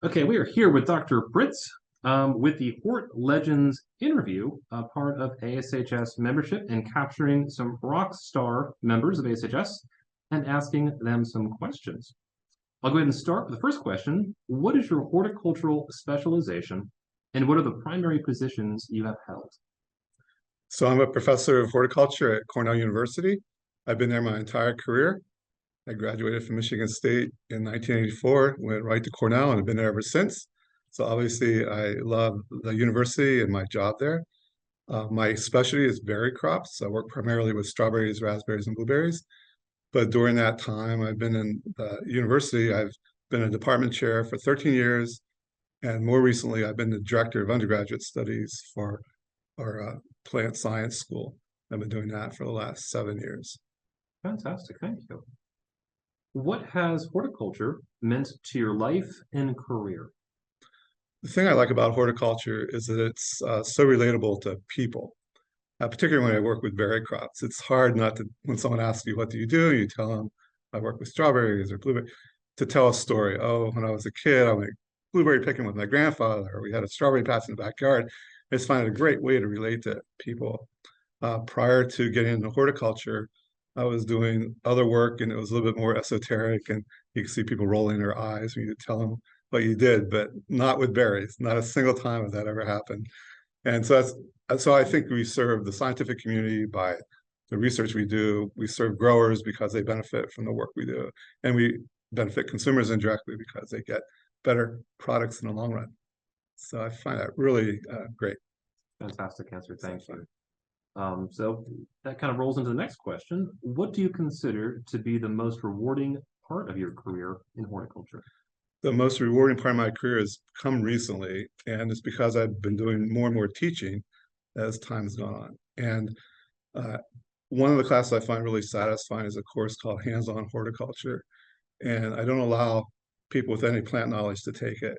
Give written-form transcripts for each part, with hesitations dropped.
Okay, we are here with Dr. Pritts with the HortLegends interview, part of ASHS membership, and capturing some rock star members of ASHS and asking them some questions. I'll go ahead and start with the first question. What is your horticultural specialization, and what are the primary positions you have held? So I'm a professor of horticulture at Cornell University. I've been there my entire career. I graduated from Michigan State in 1984, went right to Cornell, and have been there ever since. So obviously, I love the university and my job there. My specialty is berry crops. I work primarily with strawberries, raspberries, and blueberries. But during that time, I've been in the university. I've been a department chair for 13 years, and more recently, I've been the director of undergraduate studies for our plant science school. I've been doing that for the last 7 years. Fantastic, thank you. What has horticulture meant to your life and career? The thing I like about horticulture is that it's so relatable to people, particularly when I work with berry crops. It's hard not to, when someone asks you, what do? You tell them, I work with strawberries or blueberry, to tell a story. Oh, when I was a kid, I went blueberry picking with my grandfather, or we had a strawberry patch in the backyard. I just find it a great way to relate to people. Prior to getting into horticulture, I was doing other work and it was a little bit more esoteric, and you can see people rolling their eyes when you tell them what you did, but not with berries. Not a single time has that ever happened. And so I think we serve the scientific community by the research we do. We serve growers because they benefit from the work we do, and we benefit consumers indirectly because they get better products in the long run. So I find that really great. Fantastic answer, thank you. So that kind of rolls into the next question. What do you consider to be the most rewarding part of your career in horticulture? The most rewarding part of my career has come recently, and it's because I've been doing more and more teaching as time has gone on. And uh, one of the classes I find really satisfying is a course called Hands-On Horticulture. And I don't allow people with any plant knowledge to take it.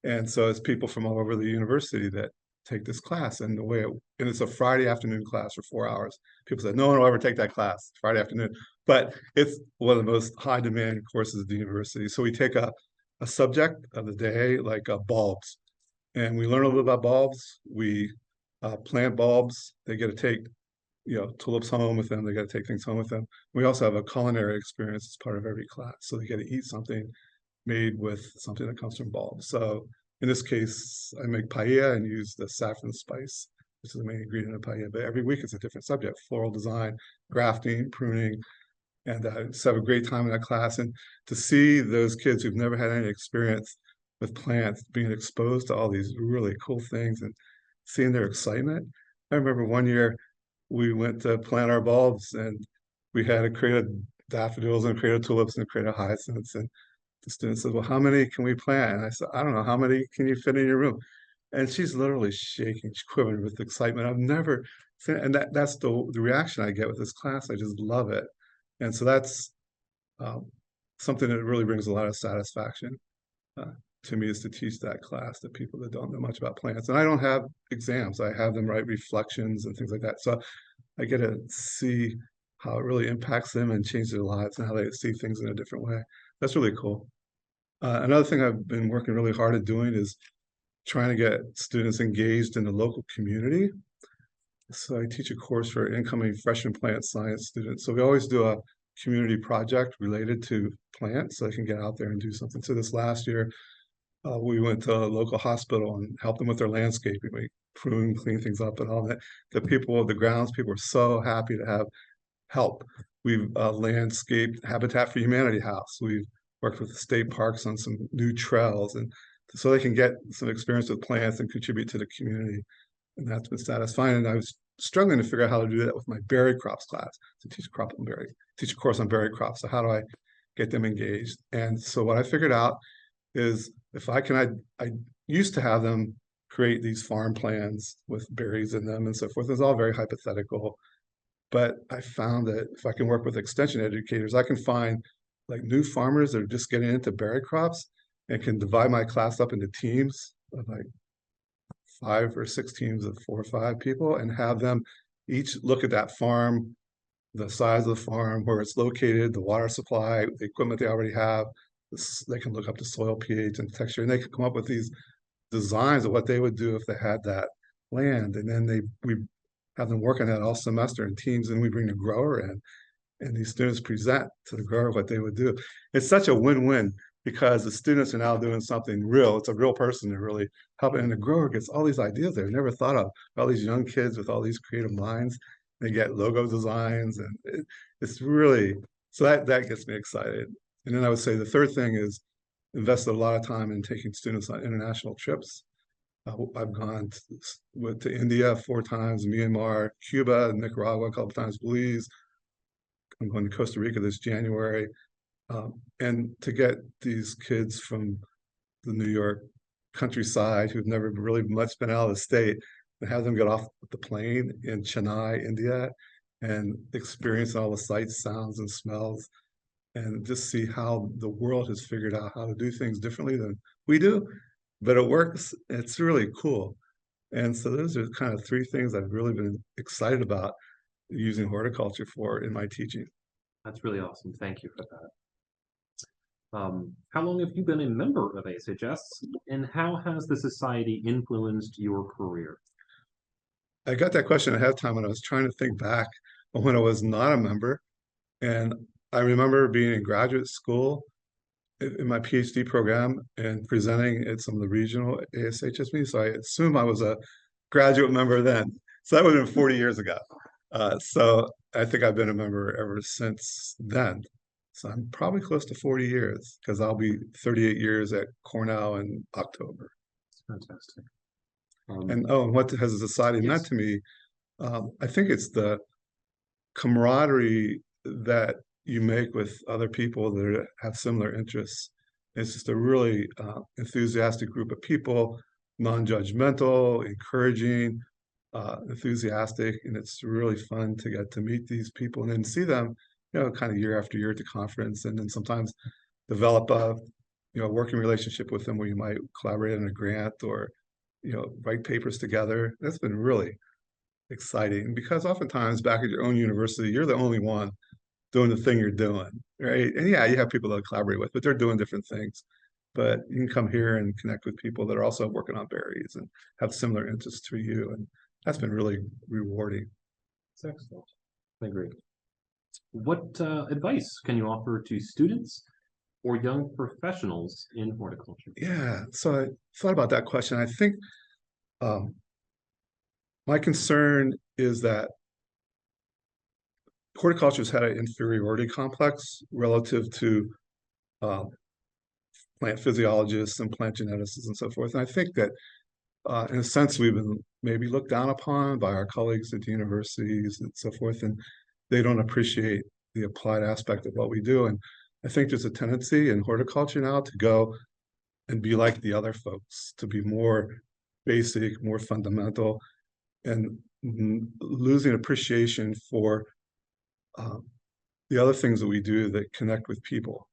And so it's people from all over the university that take this class. And and it's a Friday afternoon class for 4 hours. People said, no one will ever take that class Friday afternoon. But it's one of the most high demand courses at the university. So we take a subject of the day, like bulbs, and we learn a little bit about bulbs. We plant bulbs. They get to take, tulips home with them. They got to take things home with them. We also have a culinary experience as part of every class. So they get to eat something made with something that comes from bulbs. So in this case, I make paella and use the saffron spice, which is the main ingredient of paella. But every week it's a different subject: floral design, grafting, pruning, and just have a great time in that class. And to see those kids who've never had any experience with plants being exposed to all these really cool things and seeing their excitement. I remember one year we went to plant our bulbs, and we had a crate of daffodils and a crate of tulips and a crate of hyacinths. And the student said, well, how many can we plant? And I said, I don't know, how many can you fit in your room? And she's literally shaking, she's quivering with excitement. I've never seen, and that's the reaction I get with this class. I just love it. And so that's um, something that really brings a lot of satisfaction uh, to me, is to teach that class to people that don't know much about plants. And I don't have exams. I have them write reflections and things like that. So I get to see how it really impacts them and changes their lives and how they see things in a different way. That's really cool. Another thing I've been working really hard at doing is trying to get students engaged in the local community. So I teach a course for incoming freshman plant science students. So we always do a community project related to plants so they can get out there and do something. So this last year, we went to a local hospital and helped them with their landscaping. We prune, clean things up and all that. The people, the grounds people were so happy to have help. We've landscaped Habitat for Humanity house. We've worked with the state parks on some new trails, and so they can get some experience with plants and contribute to the community. And that's been satisfying. And I was struggling to figure out how to do that with my berry crops class, to teach a course on berry crops. So how do I get them engaged? And so what I figured out is, if I used to have them create these farm plans with berries in them and so forth. It's all very hypothetical. But I found that if I can work with extension educators, I can find like new farmers that are just getting into berry crops, and can divide my class up into teams of like 5 or 6 teams of 4 or 5 people, and have them each look at that farm, the size of the farm, where it's located, the water supply, the equipment they already have, they can look up the soil pH and texture, and they can come up with these designs of what they would do if they had that land. And then we have them work on that all semester in teams, and we bring the grower in, and these students present to the grower what they would do. It's such a win-win because the students are now doing something real. It's a real person to really help, and the grower gets all these ideas they've never thought of. All these young kids with all these creative minds, they get logo designs, and it's really, so that gets me excited. And then I would say the third thing is invested a lot of time in taking students on international trips. I've gone to India 4 times, Myanmar, Cuba, Nicaragua a couple times, Belize. I'm going to Costa Rica this January. And to get these kids from the New York countryside who've never really much been out of the state, and have them get off the plane in Chennai, India, and experience all the sights, sounds, and smells, and just see how the world has figured out how to do things differently than we do, but it works. It's really cool. And so those are kind of 3 things I've really been excited about using horticulture for in my teaching. That's really awesome. Thank you for that. How long have you been a member of ASHS, and how has the society influenced your career? I got that question ahead of time when I was trying to think back when I was not a member. And I remember being in graduate school in my PhD program and presenting at some of the regional ASHS meetings. So I assume I was a graduate member then. So that would have been 40 years ago. So I think I've been a member ever since then. So I'm probably close to 40 years because I'll be 38 years at Cornell in October. Fantastic. And what has the society meant to me? I think it's the camaraderie that you make with other people that have similar interests. It's just a really enthusiastic group of people, non-judgmental, encouraging, enthusiastic, and it's really fun to get to meet these people and then see them, kind of year after year at the conference, and then sometimes develop a, working relationship with them where you might collaborate on a grant or, write papers together. That's been really exciting because oftentimes back at your own university, you're the only one doing the thing you're doing, right? And yeah, you have people to collaborate with, but they're doing different things. But you can come here and connect with people that are also working on berries and have similar interests to you. And that's been really rewarding. That's excellent. I agree. What advice can you offer to students or young professionals in horticulture? Yeah, so I thought about that question. I think my concern is that horticulture has had an inferiority complex relative to plant physiologists and plant geneticists and so forth. And I think that in a sense, we've been maybe looked down upon by our colleagues at the universities and so forth, and they don't appreciate the applied aspect of what we do. And I think there's a tendency in horticulture now to go and be like the other folks, to be more basic, more fundamental, and losing appreciation for the other things that we do that connect with people.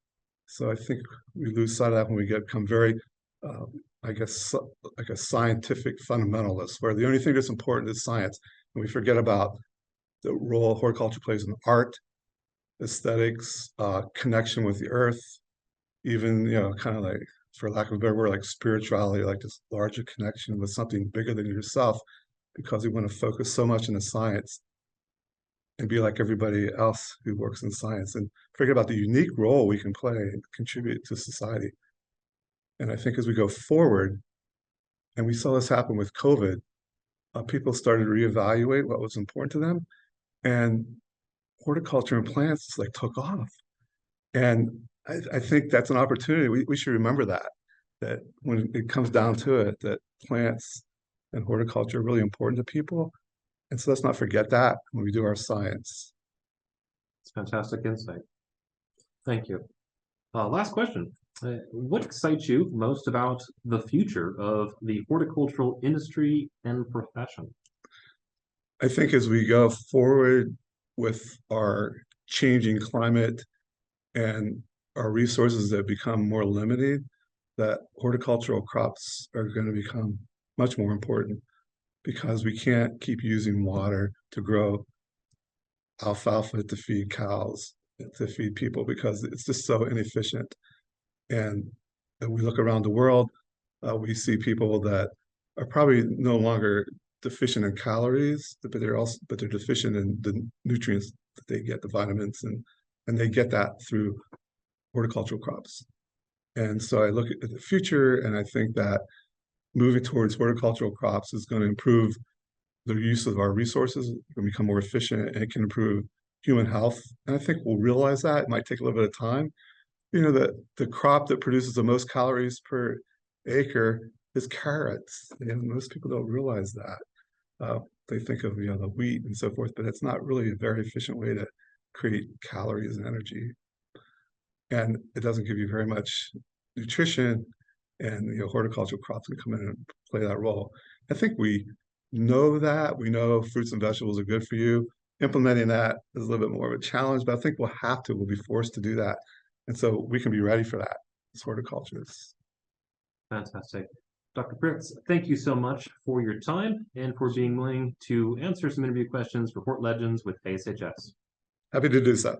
So I think we lose sight of that when we become very, I guess, like a scientific fundamentalist, where the only thing that's important is science, and we forget about the role horticulture plays in art, aesthetics, connection with the earth, even, kind of like, for lack of a better word, like spirituality, like this larger connection with something bigger than yourself, because we want to focus so much in the science and be like everybody else who works in science and forget about the unique role we can play and contribute to society. And I think as we go forward, and we saw this happen with COVID, people started to reevaluate what was important to them, and horticulture and plants like took off. And I think that's an opportunity. We should remember that when it comes down to it, that plants and horticulture are really important to people. And so let's not forget that when we do our science. It's fantastic insight. Thank you. Last question. What excites you most about the future of the horticultural industry and profession? I think as we go forward with our changing climate and our resources that become more limited, that horticultural crops are going to become much more important because we can't keep using water to grow alfalfa to feed cows, to feed people, because it's just so inefficient. And we look around the world, we see people that are probably no longer deficient in calories, but they're deficient in the nutrients that they get, the vitamins, and they get that through horticultural crops. And so I look at the future, and I think that moving towards horticultural crops is going to improve the use of our resources, can become more efficient, and it can improve human health. And I think we'll realize that. It might take a little bit of time. You know, the crop that produces the most calories per acre is carrots. And most people don't realize that. They think of, the wheat and so forth, but it's not really a very efficient way to create calories and energy. And it doesn't give you very much nutrition, and horticultural crops can come in and play that role. I think we know that. We know fruits and vegetables are good for you. Implementing that is a little bit more of a challenge, but I think we'll be forced to do that. And so we can be ready for that as horticulturists. Fantastic. Dr. Pritts, thank you so much for your time and for being willing to answer some interview questions for HortLegends with ASHS. Happy to do so.